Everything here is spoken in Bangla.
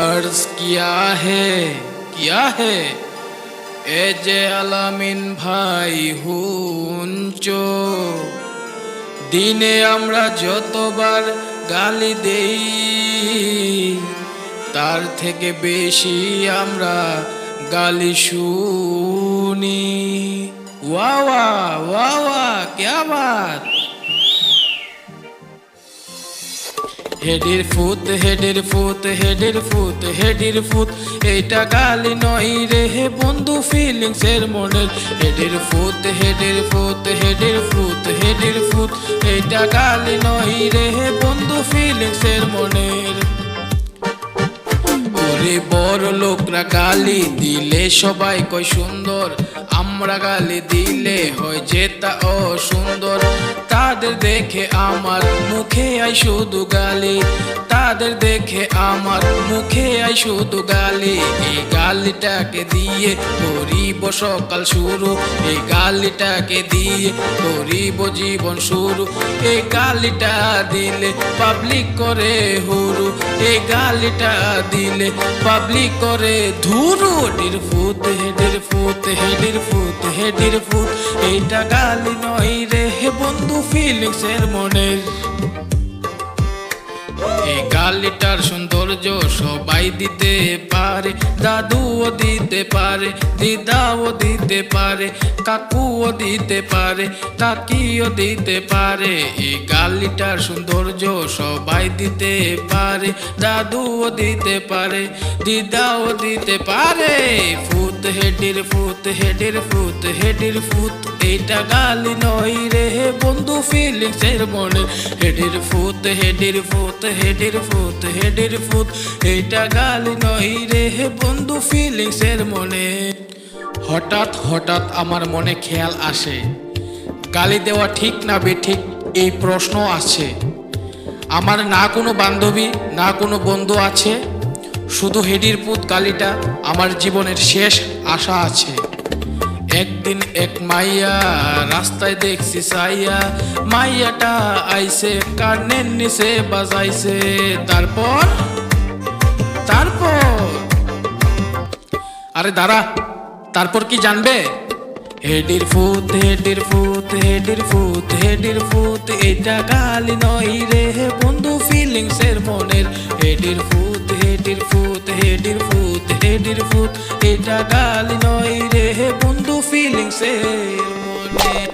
अर्ज किया है ए जे আলামিন ভাই হুঞ্চো দিনে আমরা যতবার গালি দেই তার থেকে বেশি আমরা গালি শুনি। वाह वाह वाह वाह क्या बात। হেডের ফুত হেডের ফুত হেডের ফুত হেডের ফুত এইটা গালি নয় রে হে বন্ধু ফিলিংস এর মনের। হেডের ফুত হেডের ফুত হেডের ফুত হেডের ফুত এইটা গালি নয় রে হে বন্ধু ফিলিংস এর মনের। ওরে বড় লোকরা গালি দিলে সবাই কয় সুন্দর, আমরা গালি দিলে হয় যেটা অসুন্দর। তাদের দেখে আমার মুখে আই শুধু গালি, তাদের দেখে আমার মুখে আই শুধু গালি। এই গালিটাকে দিয়ে করিব সকাল শুরু, এই গালিটাকে দিয়ে করিব জীবন শুরু। এই গালিটা দিলে পাবলিক করে হুরু, এই গালিটা দিলে পাবলিক করে ধুরু। হেডের ফুত হেডের ফুত হেডের ফুত হেডের ফুত এইটা গালি নয় রে হে বন্ধু ফিলিংস এর মনের। এই গালিটার সৌন্দর্য সবাই দিতে পারে, দাদুও দিতে পারে, দিদাও দিতে পারে, কাকুও দিতে পারে, কাকিও দিতে পারে। এই গালিটার সৌন্দর্য সবাই দিতে পারে, দাদুও দিতে পারে, দিদাও দিতে পারে। ফুত হেডের ফুত হেডের ফুত হেডের ফুত এইটা গালি নয় রে হে বন্ধু ফিলিংস এর মনের। হেডের ফুত হেডের ফুত হেডের ফুত হেডের ফুত এইটা গালি নয় রে হে বন্ধু ফিলিংস এর মনে। হঠাৎ হঠাৎ আমার মনে খেয়াল আসে, গালি দেওয়া ঠিক না বেঠিক এই প্রশ্ন আছে। আমার না কোনো বান্ধবী না কোনো বন্ধু আছে, শুধু হেডির পুত গালিটা আমার জীবনের শেষ আশা আছে। একদিন এক মাইয়া রাস্তায় দেখছি সাইয়া, মাইয়াটা আইসে কানের নিচে বাজাইছে। তারপর তারপর আরে দাঁড়া, তারপর কি জানবে? হেডের ফুত হেডের ফুত হেডের ফুত হেডের ফুত এটা গালি নয় রে হে বন্ধু ফিলিংস এর মনের। হেডের ফুত হেডের ফুত হেডের ফুত হেডের ফুত এটা গালি নয় রে হে বন্ধু ফিলিংস এর মনের।